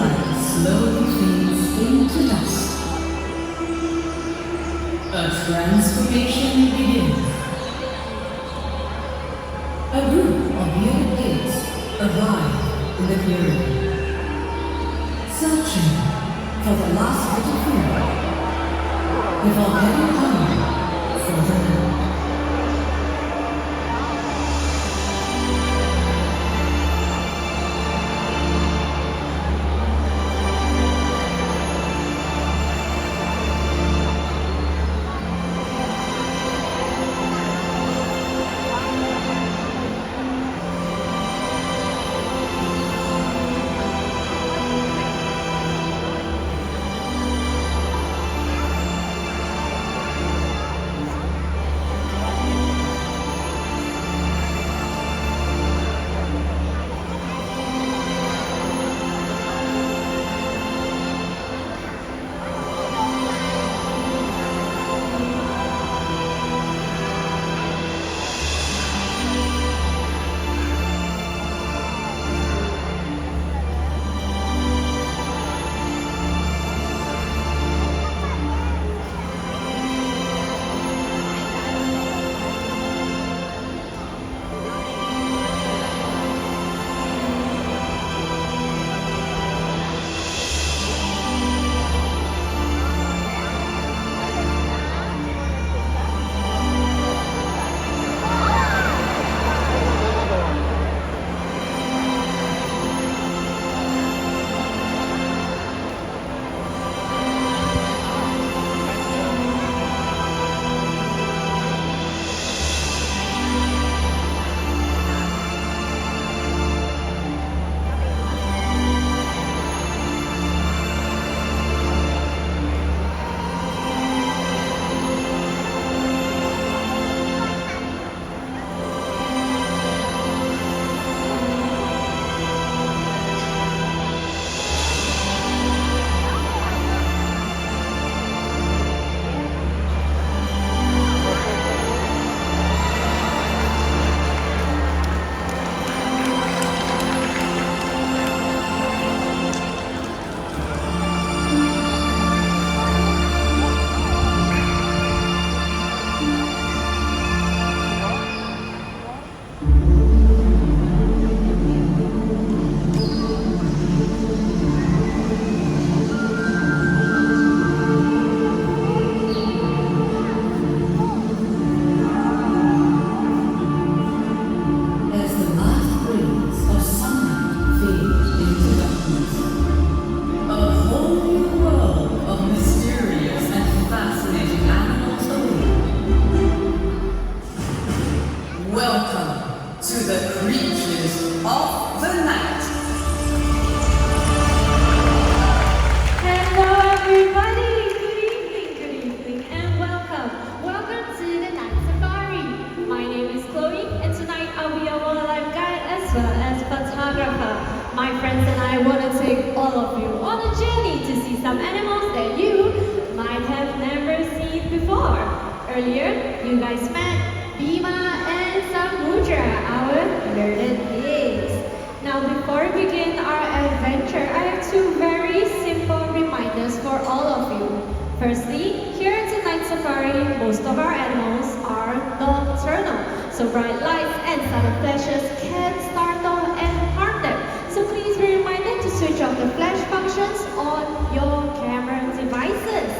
light slowly fades into dust. A transformation begins. A group of young kids arrive in the clearing, searching for the last bit of food before heading home for the night. Welcome to the creatures of the night. Hello everybody, good evening, and welcome. Welcome to the night safari. My name is Chloe, and tonight I'll be a wildlife guide as well as photographer. My friends and I want to take all of you on a journey to see some animals that you might have never seen before. Earlier, you guys met Bima and Samudra, our learned pigs. Now before we begin our adventure, I have two very simple reminders for all of you. Firstly, here at the night safari, most of our animals are nocturnal, so bright lights and sudden flashes can startle and harm them. So please be reminded to switch off the flash functions on your camera devices.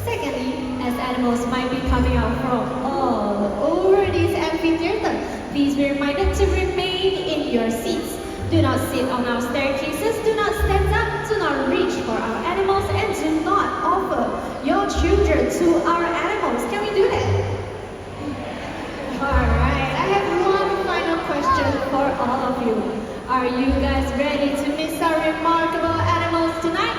Secondly, as animals might be coming out from all over this amphitheater, please be reminded to remain in your seats. Do not sit on our staircases, do not stand up, do not reach for our animals, and do not offer your children to our animals. Can we do that? Alright, I have one final question for all of you. Are you guys ready to meet our remarkable animals tonight?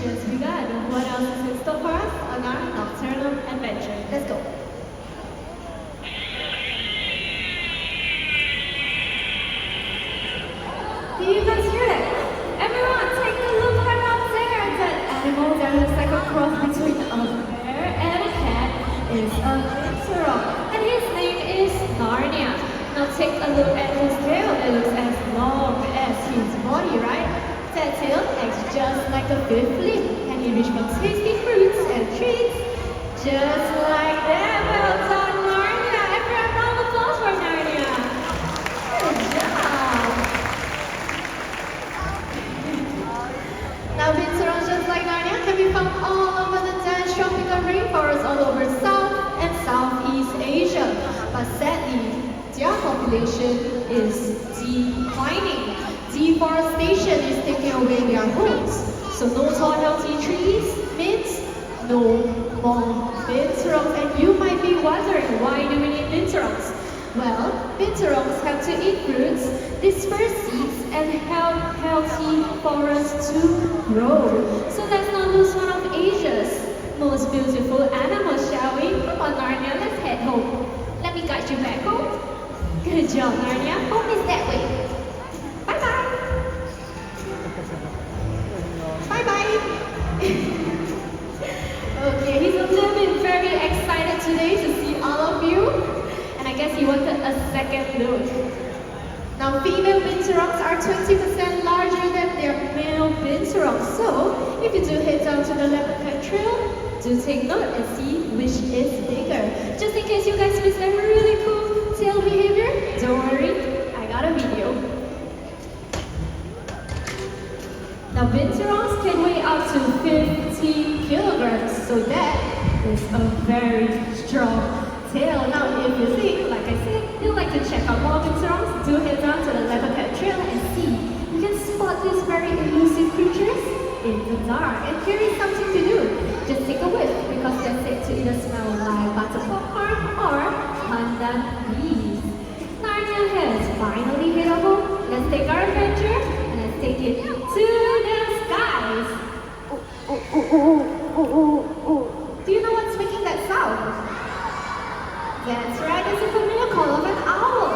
Just begun. What else is in store for us on our nocturnal adventure? Let's go. Do you guys hear that? Everyone! the fifth limb, and he reached for tasty fruits and treats. Just like that, well done, Narnia. Everyone round of applause for Narnia. Good job. Now, binturongs just like Narnia can be found all over the dense tropical rainforest all over South and Southeast Asia. But sadly, their population is declining. Deforestation is taking away their homes. So no tall healthy trees means no more binturongs. And you might be wondering, why do we need binturongs? Well, binturongs have to eat fruits, disperse seeds, and help healthy forests to grow. So let's not lose one of Asia's most beautiful animals, shall we? Come on, Narnia, let's head home. Let me guide you back home. Good job, Narnia. Home is that way. Bye-bye. Bye-bye. Okay, he's a little bit very excited today to see all of you. And I guess he wanted a second look. Now, female binturongs are 20% larger than their male binturongs. So, if you do head down to the leopard trail, do take note and see which is bigger. Just in case you guys missed that really cool tail behavior, don't worry, I got a video. Now, binturongs can weigh up to 15 kilograms, so that is a very strong tail. Now, if you think, like I said, you'd like to check out more binturongs, do head down to the leopard trail and see. You can spot these very elusive creatures in the dark. And here is something to do. Just take a whiff, because they're said to either smell like butter popcorn or pandan leaves. Narnia has finally hit home. Let's take our adventure and let's take it to the skies. Do you know what's making that sound? That's right, it's a familiar call of an owl.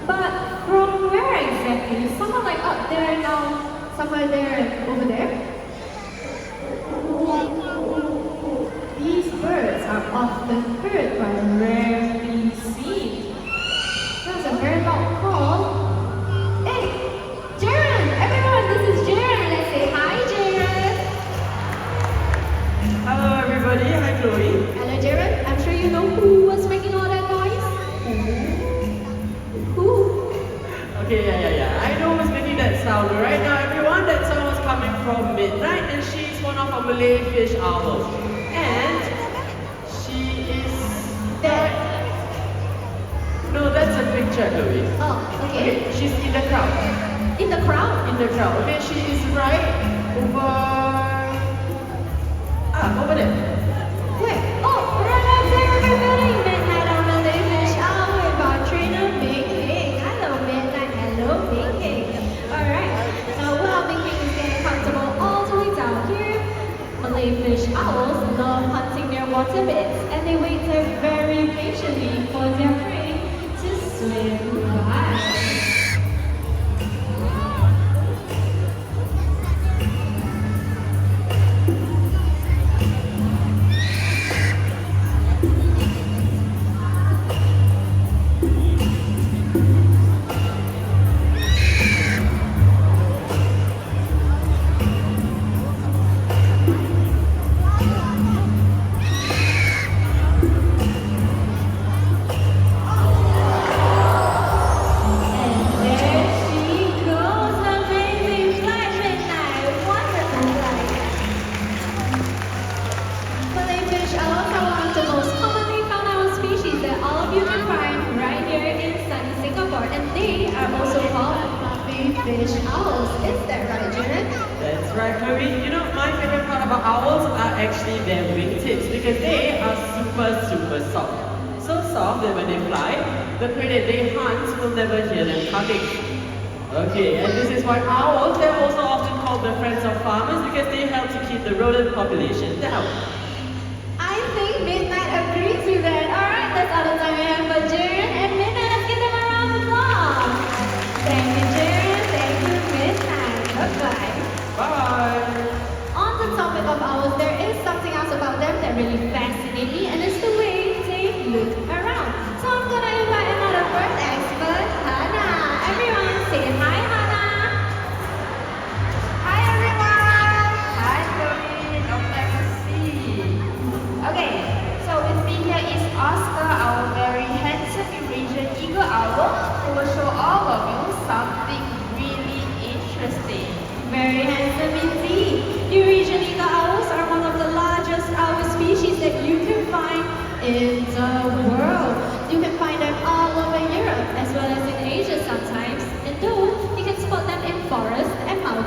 But from where exactly? Somewhere like up there now, somewhere there, over there? These birds are often heard but rarely seen. That's a very loud call. Hey, Jaren! Everyone, this is Jaren. Let's say hi, Jaren. Hello everybody, hi Chloe. Hello, Jaren. I'm sure you know who was making all that noise. Who? Okay, yeah. I know who's making that sound. Right now, everyone, that sound was coming from Midnight, and she's one of our Malay fish owls. And she is There. No, that's a picture, Chloe. Oh, okay. She's in the crowd. In the crowd? In the crowd. Okay, she is right over there. Wait. Oh, right up there, everybody. Midnight on Malay fish owl with our trainer, Big King. Hello, Midnight. Hello, Big King. Alright. Now, while Big King is getting comfortable all the way down here, Malay fish owls love hunting their water beds, and they wait there very patiently for their prey to swim by. Fish owls, is that right, Janet? That's right, Chloe. You know, my favorite part about owls are actually their wingtips, because they are super soft. So soft that when they fly, the prey that they hunt will never hear them coming. Okay, and this is why owls, they're also often called the friends of farmers, because they help to keep the rodent population down. I think Midnight agrees with that. Alright, that's all the time we have for Jaren and Midnight. Let's give them a round of applause. Thank you, Jaren. Thank you, Midnight. Bye-bye. Bye! On the topic of owls, there is something else about them that really fascinates me, and it's the way they look around. So I'm gonna invite another bird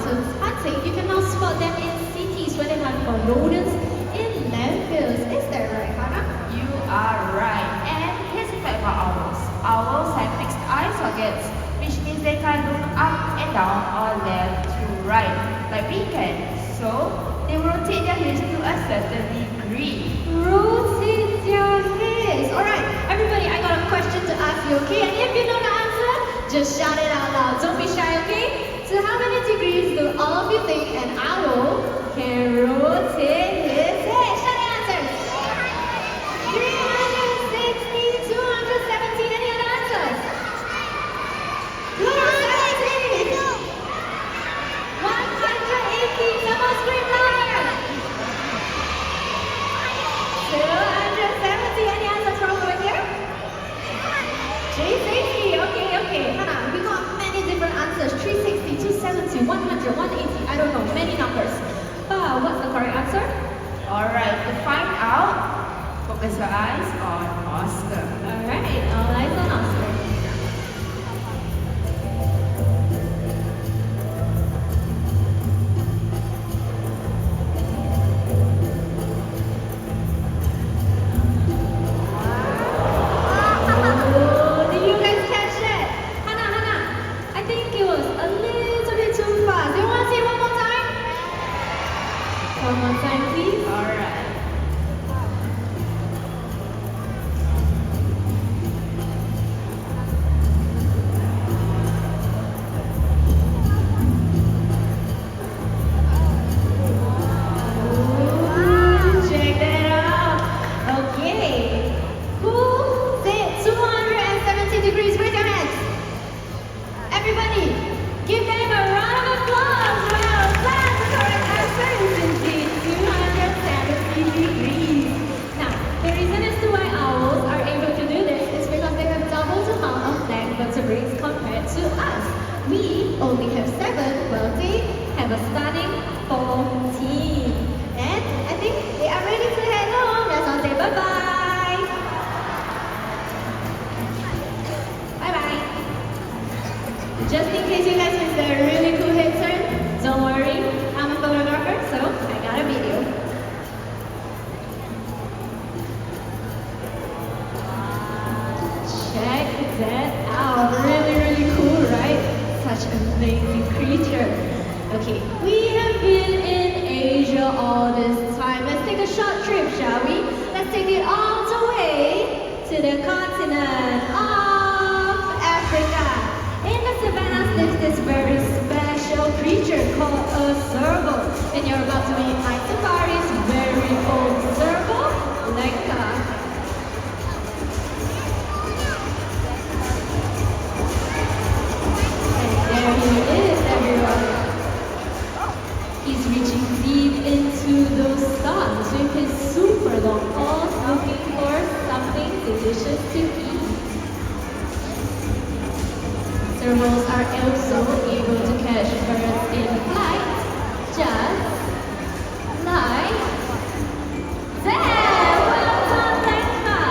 mountains hunting, you can now spot them in cities where they hunt for rodents in landfills. Is that right, Hannah? You are right. And here's a fact about owls. Owls have fixed eye sockets, which means they can look up and down or left to right, like we can. So, they rotate their heads to a certain degree. Rotate their heads. Alright, everybody, I got a question to ask you, okay? And if you know the answer, just shout it out loud. Don't be shy, okay? So how many degrees do all of you think an owl can rotate his head? Shout the answers. 360, 217, any other answers? 270. 180, someone scream louder. 270, any answers from over here? 360, okay. Hannah, we got many different answers. 360, 270, 100, 180, I don't know, many numbers. But what's the correct answer? Alright, to find out, focus your eyes on Oscar. Alright, all eyes on Oscar. Oh, did you guys catch that? Hannah, I think it was a little bit too fast. Do you want to see it one more time? One more time, please. Alright. Ooh, check that out. Okay. Who said 270 degrees? Raise your hands. Everybody, give them a round of applause. Well done. The correct answer is indeed 270 degrees. Now, the reason as to why owls are able to do this is because they have double the amount of neck vertebrae compared to us. We only have 7, while they have a stunning 14. And I think they are ready to head home. Let's all say bye-bye. Bye-bye. Just in case you guys missed a really cool head turn, don't worry, I'm a photographer, so I got a video. Check that out. Really cool, right? Such an amazing creature. Okay, we have been in Asia all this time. Let's take a short trip, shall we? Let's take it all the way to the continent of Africa. In the savannas lives this very special creature called a serval. And you're about to meet my safari's very own serval, Lenka. And there he is, everyone. He's reaching deep into those stars with his super long paws, looking for something delicious to eat. Servals are also able to catch birds in flight, just like that. Well done, Lenka.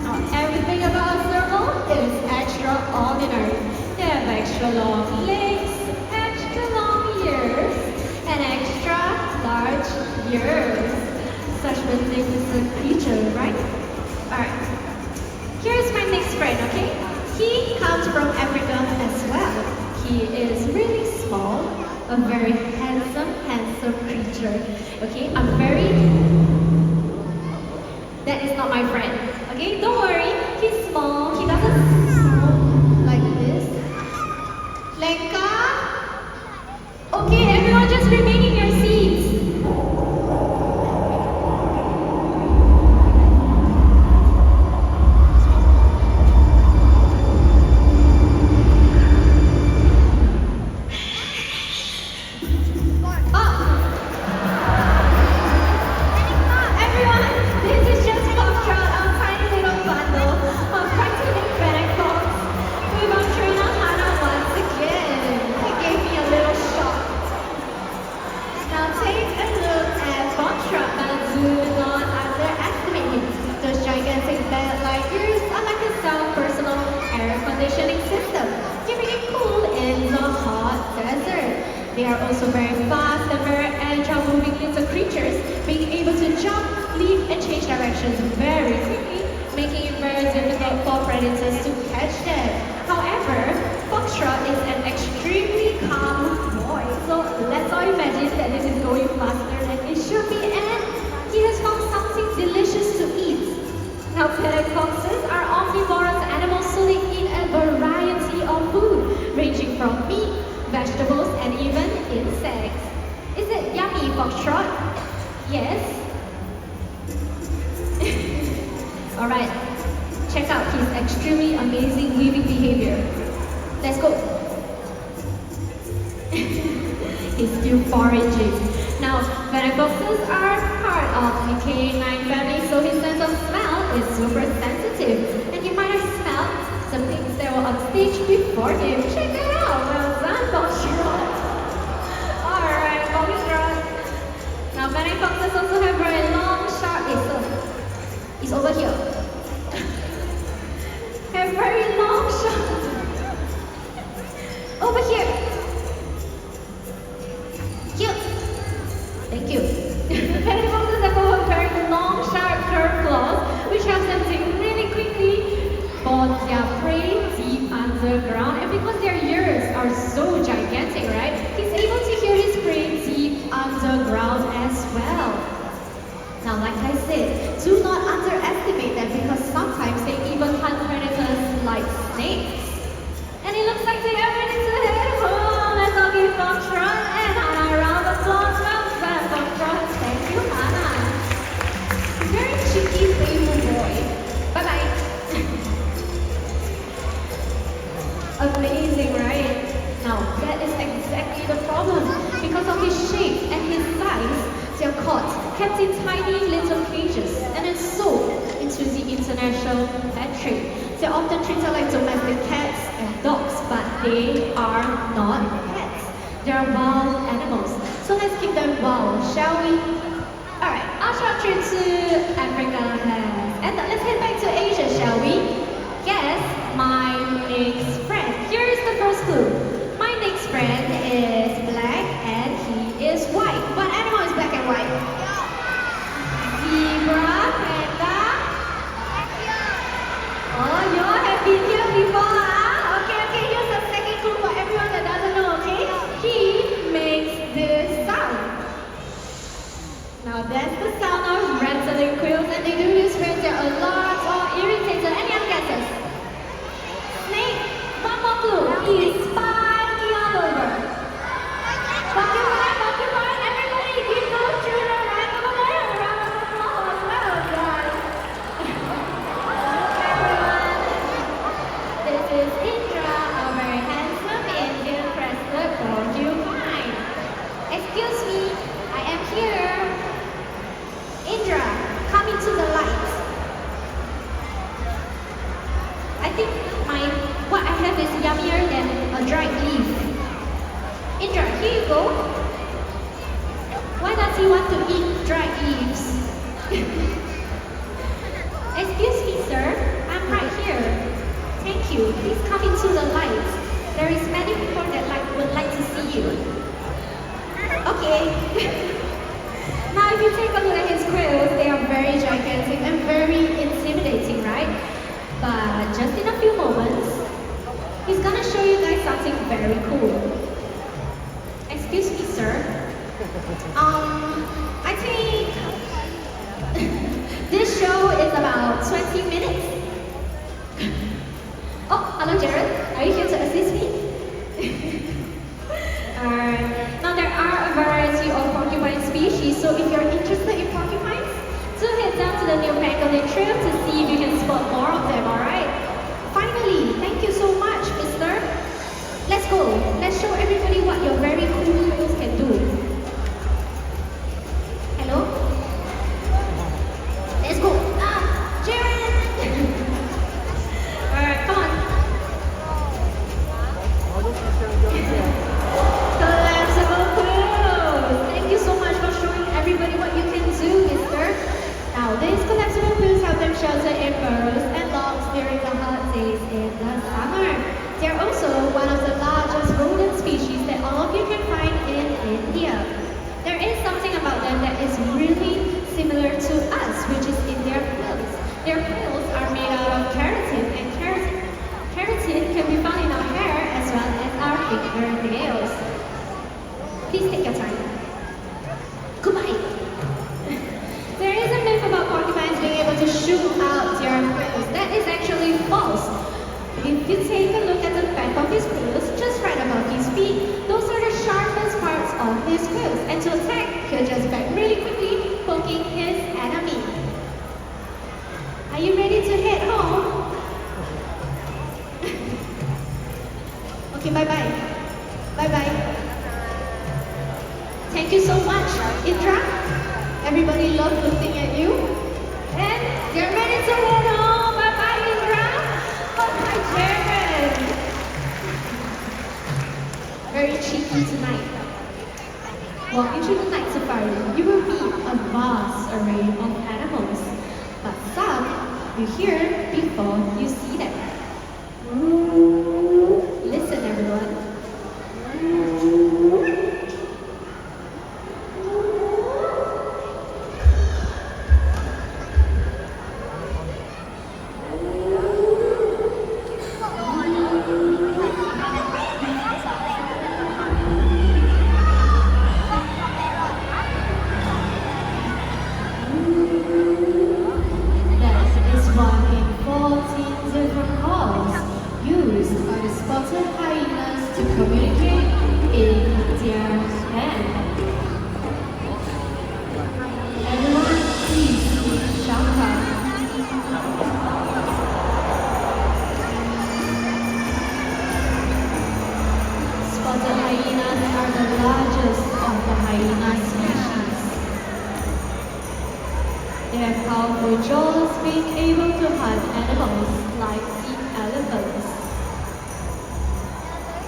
Now, everything about a serval is extraordinary. They have extra long legs, extra long ears, and extra large ears. Such a magnificent creature, right? Alright. Here's my next friend, okay? He comes from Africa as well. He is really small, a very handsome creature. Okay, that is not my friend. Okay, don't worry. He's small. He doesn't sound like this. Lenka? Okay, everyone just remain in your seats. Everyone, this is just Foxtrot, our tiny little bundle of practically fennec They are also very fast and very agile moving little creatures, being able to jump, leap, and change directions very quickly, making it very difficult for predators to catch them. However, Foxtrot is an extremely calm boy, so let's all imagine that this is going faster than it should be, and he has found something delicious to eat. Now, fennec foxes are omnivorous animals, so they eat a variety of food, ranging from meat, vegetables, and even insects. Is it yummy, Foxtrot? Yes? Alright, check out his extremely amazing weaving behavior. Let's go. He's still foraging. Now, fennec foxes are part of the canine family, so his sense of smell is super sensitive. And you might have smelled the pigs that were on stage before him. Check it out. Well done, Foxtrot. Alright, Foxtrot. Now, fennec foxes also have very long, sharp It's over here. Have very long, sharp. Over here. Here. Thank you. Fennec foxes have very long, sharp, curved claws, which helps them to really quickly spot their prey deep underground. And because their ears are so gigantic, right? He's able to hear his prey deep underground as well. Now, like I said, do not underestimate them because sometimes they even hunt predators like snakes. And it looks like they are ready to head home. Let's all give Foxtrot and Hannah a round of applause. Well done, Foxtrot. Thank you, Hannah. Very cheeky, playful boy. Bye-bye. Amazing, right? Now, that is exactly the problem. Because of his shape and his size, they are caught, kept in tiny little cages, and then sold into the international pet trade. They are often treated like domestic cats and dogs, but they are not pets. They are wild animals. So let's keep them wild, shall we? Alright, our short trip to Africa has ended. Let's head back to Asia, shall we? Guess my next friend. Here is the first clue. My next friend is black and he is white. What animal is black and white? Zebra, panda. Oh, you all have been here before, huh? Okay, here's the second clue for everyone that doesn't know, okay? He makes this sound. Now that's the sound of rattling quills, and they do this when they're alarmed or irritated. Any other guesses? Snake. One more clue. He's spiky all over. Porcupine, everybody give those children a round of applause. Well done. Everyone. This is Indra, a very handsome Indian crested porcupine. Excuse me, I am here. Indra, come into the light. I think what I have is yummier than a dried leaf. Indra, here you go. Why does he want to eat dried leaves? Excuse me, sir. I'm right here. Thank you. Please come into the light. There is many people that would like to see you. Okay. Now, if you take a look at his quills, they are very gigantic and very intimidating, right? But just in a few moments, he's gonna show you guys something very cool. Excuse me, sir. I think this show is about 20 minutes. Oh, hello, Jared. Are you here to assist me? Alright. Now, there are a variety of porcupine species, so if you're interested in porcupines, do head down to the new Pangolin Trail to see if you can spot more of them, alright? Finally, thank you so much, mister. Let's go. Let's show everybody what your very cool quills can do. Hello? Let's go. Jared! Alright, come on. Collapsible quills! Thank you so much for showing everybody what you can do, mister. Now, these collapsible quills help them shelter in burrows and logs during the hot days in the summer. They're also one of the largest rodent species that all of you can find them that is really similar to us, which is in their quills. Their quills are made out of keratin, and keratin can be found in our hair as well as our fingernails. Please take your time. Goodbye. There is a myth about porcupines being able to shoot out their quills. That is actually false. If you take a look at the back of his quills, just right above his feet, those are the sharpest parts of his quills. And to attack, he'll just back really quickly, poking his enemy. Are you ready to head home? Okay, bye-bye. Bye-bye. Thank you so much, Indra. Everybody loved looking at you. And you're ready to head home. Bye-bye, Indra. Bye-bye, Jared. Very cheeky tonight. Walking through the night safari, you will meet a vast array of animals. But some you hear before you see them. Listen, everyone.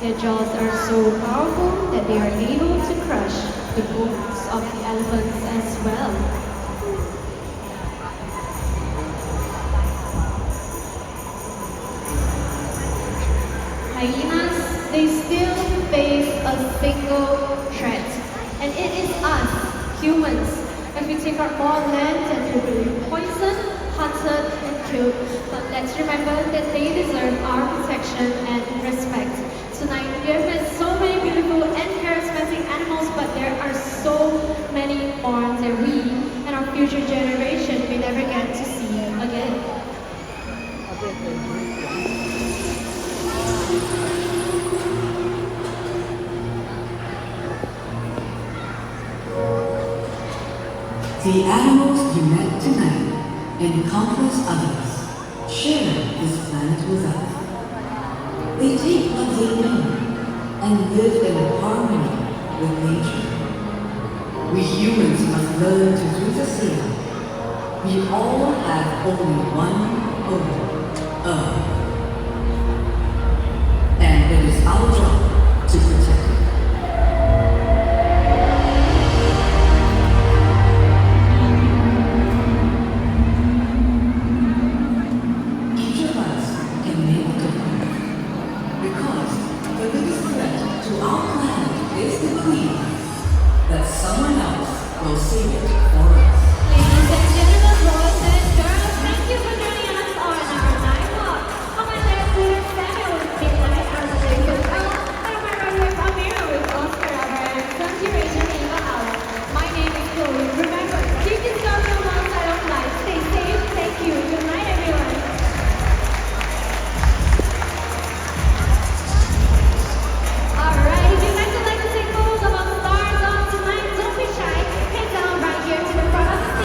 Their jaws are so powerful that they are able to crush the bones of the elephants as well. Hyenas, they still face a single threat, and it is us, humans. If we take our more land, then we will be poisoned, hunted, and killed. But let's remember that they deserve our protection and respect. Tonight, we have met so many beautiful and charismatic animals, but there are so many more that we and our future generation may never get to see again. The animals you met tonight and countless others share this planet with us. They take what they know and live in harmony with nature. We humans must learn to do the same. We all have only one home, Earth.